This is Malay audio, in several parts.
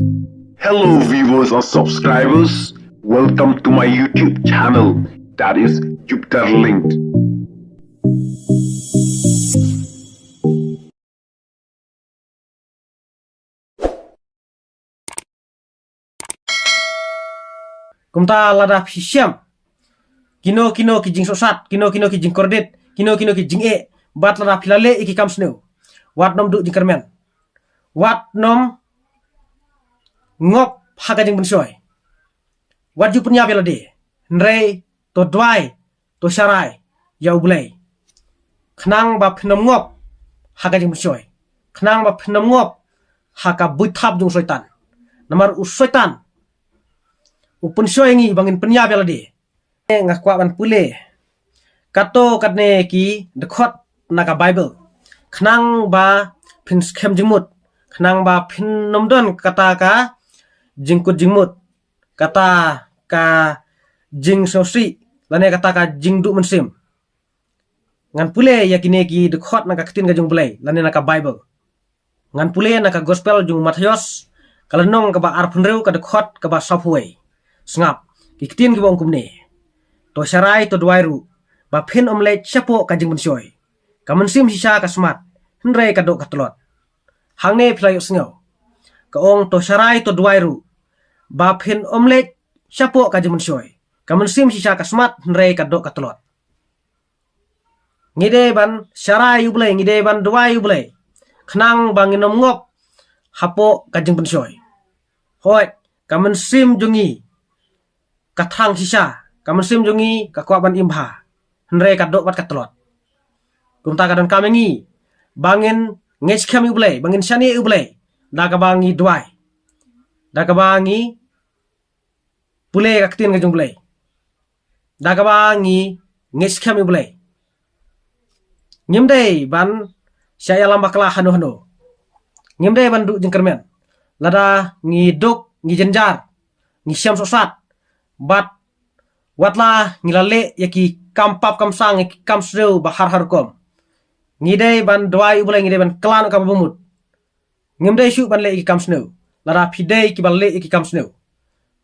Hello, viewers or subscribers. Welcome to my YouTube channel, that is Jupiter Linked. Kumta lada pisiam kino ki jing sosat kino ki jing kordit kino ki jing e bat lada pilale iki kam sneu wat nom du jing kermen wat nom ngop haga jing bensoy wat ju punya bela de nrei to dwai to sharai ya ublei khnang ba phnom ngop haga jing bensoy khnang ba phnom ngop haka buithap jung soitan namar usoitan upun soingi bangin penya bela de ngakwa ban pule kato katne ki dekhot naka bible khnang ba phin schem jingmut khnang ba phin nomdon kata ka jingkut jingmut kata ka jing sosi lane kata ka jingdu mensim ngan pule yakine ki dekhot naka ketin ga jung bulai lane naka bible ngan pule naka gospel jung Matius kalenong ka ba arpunreu ka dekhot ka ba sophuai sngap ki ketin ki bong kumne to sharai to dwairu ba phin omlet chapo ka jing bensoy kamen sim sisa ka smart hnre ka do ka tlot hangne phlai usngau ka ong to sharai to dwairu ba phin omlet chapo ka jing bensoy kamen sim sisa ka smart hnre ka do ka tlot ngide ban sharai ublai ngide ban dwai ublai khnang banginom ngop hapo ka jing bensoy hoi kamen sim jungi kathang sisa kamen sim jungi kakwa ban imha hnre ka do bat ka tlot kumta kadon kamengi bangin ngech khami ublai bangin shani ublai daga bangi dwai daga bangi pule ka ketin ka jung blai daga bangi ngech khami ublai nyimdei ban saya lamba kala hanu nyimdei ban du jing kermen lada ngi dok ngi jenjar ngi syam sosat bat watla ngilale yaki kampap kamsang yaki kamsreu bahar harkom ngidei ban dwai ublai ngidei ban klan ka bumut ngimdei shu ban le iki kamsneu lara pidei ki ban le iki kamsneu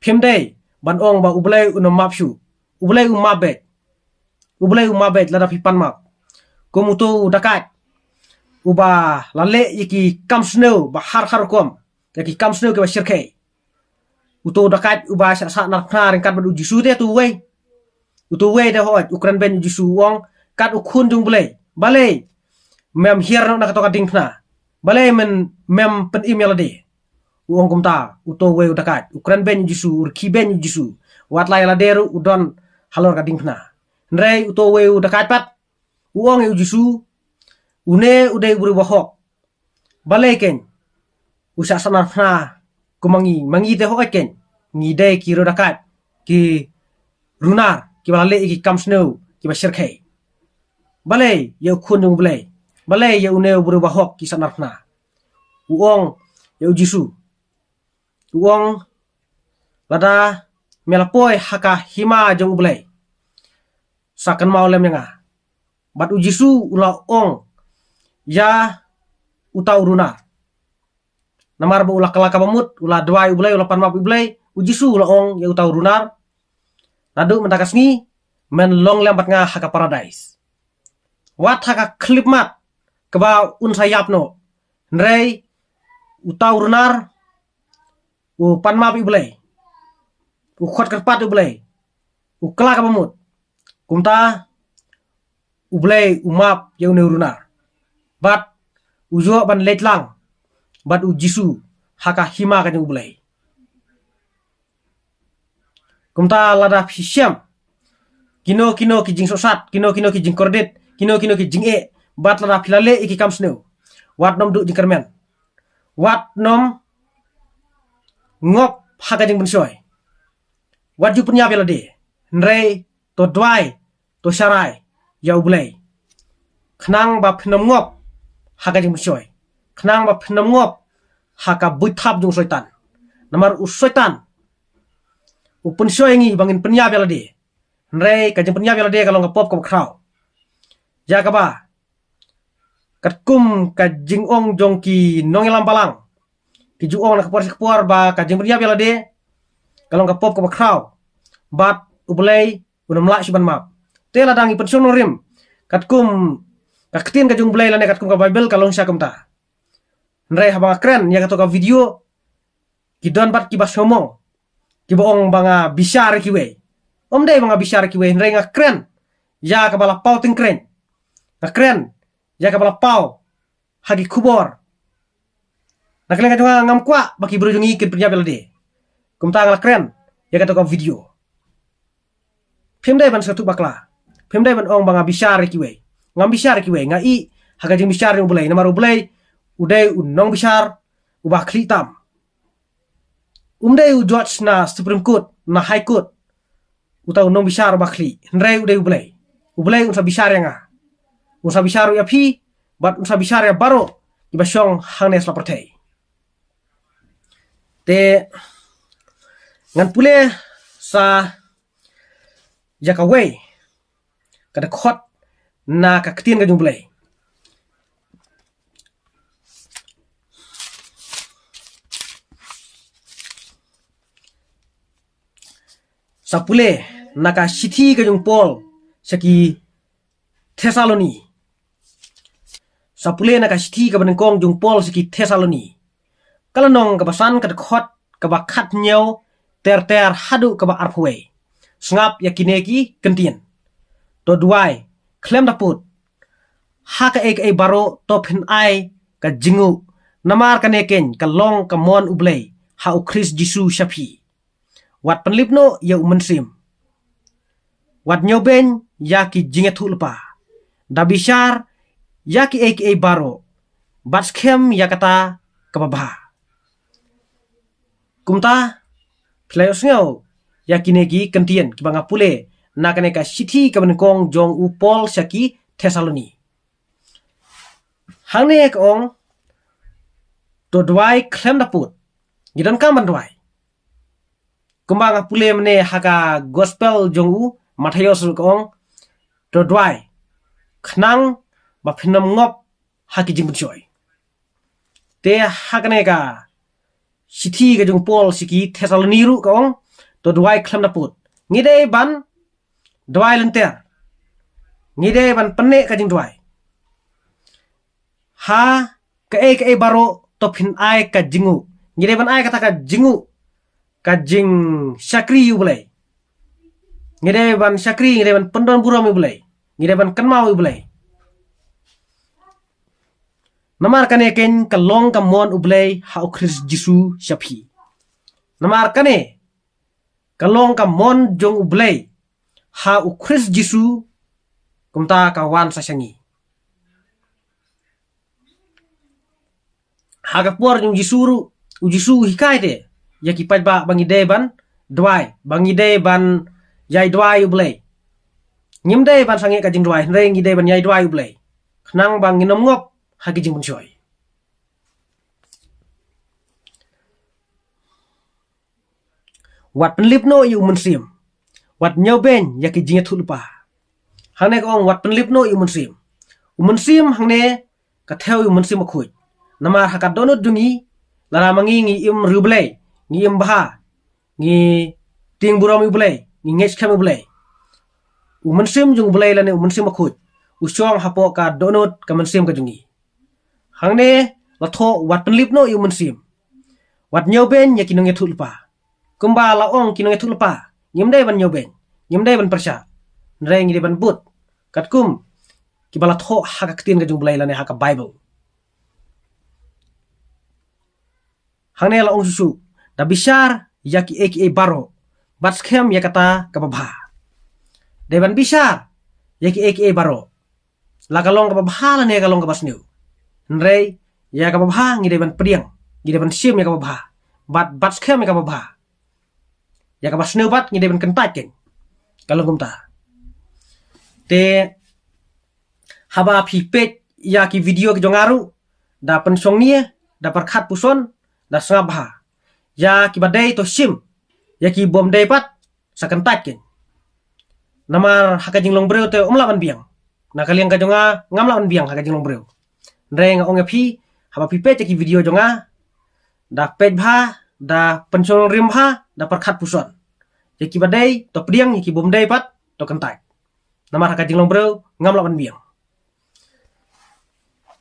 phimdei ban ong ba ublai unom mapshu ublai umabet lara pipan map komuto dakat uba lale yaki kamsneu bahar harkom yaki kamsneu ke basirkai uto dakat uba sa narkna ringkat badu jisu de tu wei uto wei de hot ukran ben jisu wong kat ukun jung bulai balai mem hier na katoka dingna balai men mem pen email de wong kumta uto wei dakat ukran ben jisu urki ben jisu wat lai la deru udon halor ka dingna nrei uto wei dakat pat wong yu jisu une udai buru bahok balai ken usa sanarkna kumangi de hot ken ngide ki rodakat ki runar ki balale ki kamsneu ki basirkai balai ye khunung bulai balai ye une buru bahok ki sanarfna uong ye jisu uong lada melapoi haka hima jong bulai sakan maulem nga bat ujisu ula ong ya utau runar namar bu ula kalaka bamut ula dwai bulai ula panmap bulai ujisu ula ong ya utau runar nadu mentakasngi men long lembat nga haka paradise wat haka klip mat keba unsayapno nrei utau runar u panmap bulai u khot kerpat bulai u kalaka bamut kumta ublai umap ya une runar bat ujo ban letlang bat ujisu haka hima ka jung bulai kumta lada pisiam kino ki jing sosat kino ki jing kordit kino ki jing e bat lada pilale iki kamsneu wat nom du jing kermen wat nom ngop haka jing bensoy wat ju punya bela de nrei to dwai to sharai ya ublai khnang ba phnom ngop haka jing bensoy khnang ba phnom ngop haka buithap jung soitan namar usoitan upun soingi bangin penya bela de nrei ka jing penya bela de kalau ngapop ko kraw ja ka ba katkum ka jing ong jong ki nongelam palang ki juong na kapor ba ka jing bria bela de kalong ka pop ka ba kraw bat ublay unam la shiban map te la dangi pension rim katkum ka ketin ka jung blay la ne katkum ka bible kalong sya kamta nre habang kren ya ka to ka video ki don bat ki ba somong ki boong banga bishar ki we omde banga bishar ki we nre nga kren ya ka bala pau ting kren nga kren ya ka bala pau hagi kubor nakalen ka junga ngam kwa baki berujungi ki pria bela de kumta ngala kren ya ka to ka video Pemdai ban satu bakla. Pemdai ban ong banga bishar kiwe. Ngam bishar kiwe nga I haga jing bishar ni ubulay. Namar ubulay uday unong bishar ubah klitam. Umday u George na Supreme Court na High Court. Uta unong bishar ubah kli. Nray uday ubulay. Ubulay unsa bishar nga. Unsa bishar ya pi bat unsa bishar ya baro ibasyong hangnes laportay. Te ngan pule sa jaka way kada khot na ka ketin ka jumblay sapule na ka sithi ka jung Paul saki Thessaloni sapule na ka sithi ka banengkong jung Paul saki Thessaloni kalanong ka basan kada khot ka ba khat nyau ter hadu ka ba arpwe Sngap yakineki kentien. To duai klem daput. Haka ek baro to pin ai ka jingu. Namar ka neken ka long ka mon ublay. Ha u Chris Jisu shapi. Wat penlipno ya umensim. Wat nyoben yaki jinget hulpa. Dabishar yaki ek baro. Batskem yakata kababha. Kumta playos ngau yakinegi kentien ki banga pule na kaneka sithi ka kong jong u Paul saki Thessaloni hangne ka ong to dwai klem daput gidan kam bandwai kumbanga pule mne haka gospel jong u Matthias ka ong to dwai khnang ba phinam ngop haki jing joy te hakane ka sithi ka jong Paul siki Thessaloni ru ka ong to duai klem daput ngide ban duai lenter ngide ban penne ka jing duai ha ka e baro to phin ai ka jingu ngide ban ai kata ka jingu ka jing sakri ubulai ngide ban sakri ngide ban pendon buram ubulai ngide ban kanmau ubulai namar kane ken ka long ka mon ubulai ha Chris Jisu shapi namar kane kalong ka mon jong ublay ha u Chris Jisu kumta kawan sa syangi ha ka por jong Jisuru u Jisu hikai de yaki paj ba bangi deban dwai bangi deban yai dwai ublay nyimde ban sangi ka jing dwai nre ngi deban yai dwai ublay khnang bang nginom ngop ha ki jing bunchoy wat penlipno yu mensim wat nyoben yaki jinget hulpa hangne ko wat penlipno yu mensim hangne ka theo yu mensim khuj namar hakat donut dungi lara mangi ngi im rublay ngi im baha ngi ting buram ublay ngi ngech kham ublay u mensim jung ublay lane u mensim khuj u chong hapo ka donut ka mensim ka jungi hangne la tho wat penlipno yu mensim wat nyoben yaki nget hulpa kumba laong kinong etul pa nyimdai ban nyoben nyimdai ban persya nreng ngi ban but katkum kibala tho haka ketin ka jumblai lane haka Bible hangne laong susu da bishar yaki eki baro bat skem yakata kababha deban bishar yaki eki baro la kalong kababha lane kalong kabasniu nrei ya kababha ngi deban pediang ngi deban sim ya kababha bat skem ya kababha ya ka basneu bat ngi deben kentat ken kalau gumta te haba phi pet ya ki video ki jongaru da pensong ni da perkhat puson da sngabha ya ki badai to sim ya ki bom dei pat sa kentat ken namar haka jing long breu te omla ban biang na kaliang ka jonga ngamla ban biang haka jing long breu reng ong phi haba phi pet ki video jonga da pej bha da pencol rim bha da perkhat puson yaki badai to pediang yaki bomdai pat to kentai namar haka jinglong bro ngam lawan biang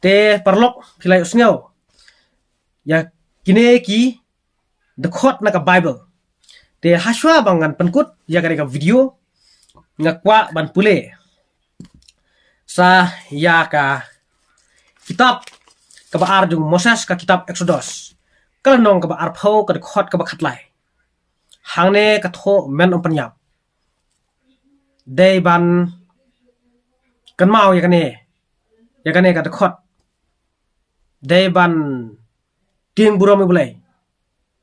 te parlok philai usngau ya kine ki the khot na ka bible te haswa bangan penkut ya ka video ngakwa ban pule sa ya ka kitab ka baar jung Moses ka kitab Exodus kala nong ka baar phau ka khot ka bakhatlai hangne ka tho men om panyap dei ban kan mau ya kane ka khot dei ban ting burom bulai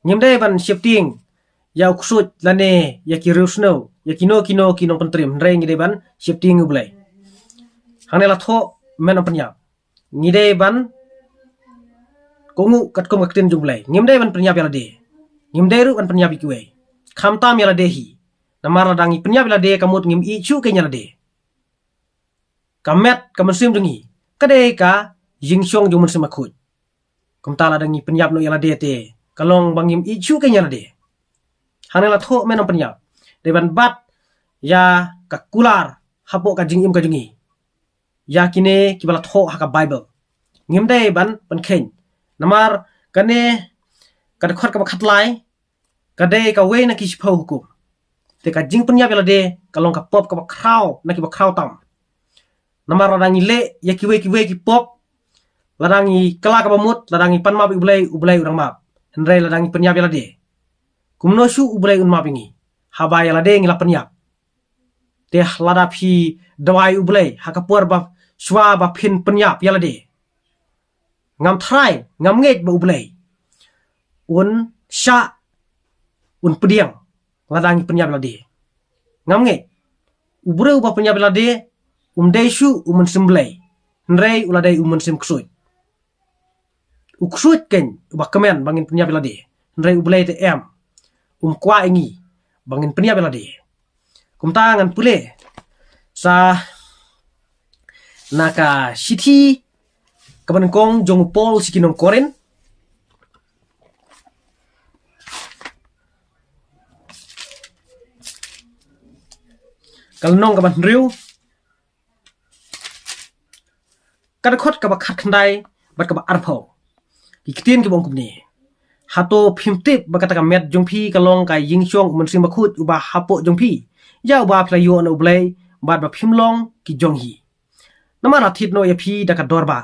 nyim dei ban shifting ya uksut lane ya ki rusno ya kino kinong pentrim reng dei ban shifting bulai hangne la tho men om panyap ni dei ban kongu kat kom katin jumlai nyim dei ban panyap ya de nyim dei ru ban panyap ikwe khamtam ya de hi namar dangi panyap ya de kamut ngim i chu ke nya de kamet kamesim dungi kade ka jingsyong jumun semakut kumtala dangi penyap no yala de te kalong bangim ichu ke nyala de hanela tho menom penyap deban bat ya kakular hapo ka jingim ka jungi ya kine kibala tho haka bible ngim de ban penken namar kane kad khot ka khatlai kade ka we na ki shpho hukum te ka jing penyap yala de kalong ka pop ka kraw na ki ba kraw tam namar radangi le ya kiwe ki pop ladangi kala ka bamut ladangi pan map ublai urang map henre ladangi penyap yala de kumno shu ublai un map ingi haba yala de ngila penyap te lada phi dawai ublai hakapur ba shwa ba phin penyap yala de ngam thrai ngam nget ba ublai un sha un pediang ladangi penyap yala de ngam nget ubreu ba penyap yala de dei shu umun semblai henre uladai umun sim ksut uksut ken ubah kemen bangin penyap lade henre ublai te em kwa ingi bangin penyap lade kumtangan pule sa naka sithi kabanengkong jong pol sikinong koren kalnong kaban riu kada khot ka bakhat khandai bat ka arpho kitin ki bong kumni hato phimtip bakata ka met jongphi kalong ka yingchong munsim bakhut uba hapo jongphi ya uba playo no blai bat ba phimlong ki jonghi namara thit no yapi daka dorba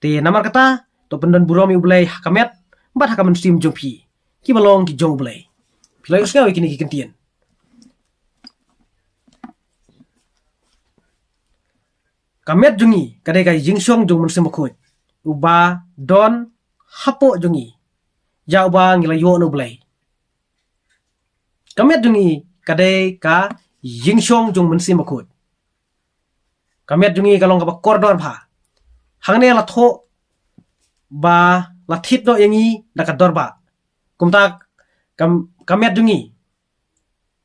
te namar kata to pendon buromi blai hakamet bat haka munsim jongphi ki balong ki jong blai playo sngaw ikini ki kentien kamet jungi kadai kai jingshong jong munsim bakhut uba don hapo jungi ya uba ngila yo no blai kamet jungi kadai ka jingshong jong munsim bakhut kamet jungi kalong ka koridor pha hangne la tho ba la thit no yangi daka dorba kumta kamet jungi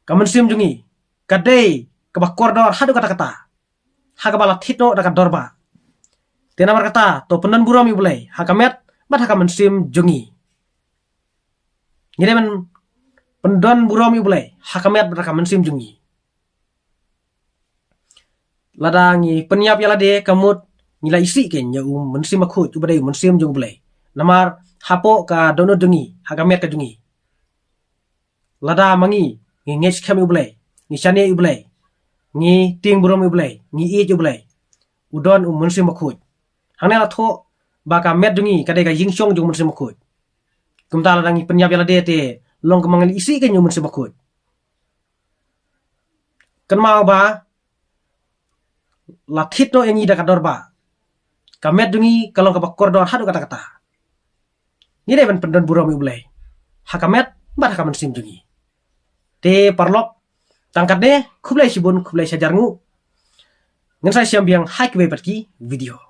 kamunsim jungi kadai ka koridor hadu kata hakabala thitno daka dorba tenamar kata to penan buromi bulai hakamet bat hakamen sim jungi ngiremen pendon buromi bulai hakamet bat hakamen sim jungi ladangi penyap yala de kamut ngila isi ken ya mensim akhut ubadai mensim jung bulai namar hapo ka dono jungi hakamet ka jungi lada mangi ngech khami bulai ni chane bulai ni ting burom ublai ni e ublai udon munsim makhut hangna la tho ba ka met dungi kadai ka yingchong jung munsim makhut kumta la dangi penyap yala de te long kemangal isi ke nyum munsim makhut kan mau ba la thit no engi da ka dorba ka met dungi kalong ka koridor hadu kata ni de ban pendon burom ublai hakamet ba ka munsim dungi te parlok tangkat deh kublai shibun kublai shajarngu ngan sai siam biang hai kwe patki video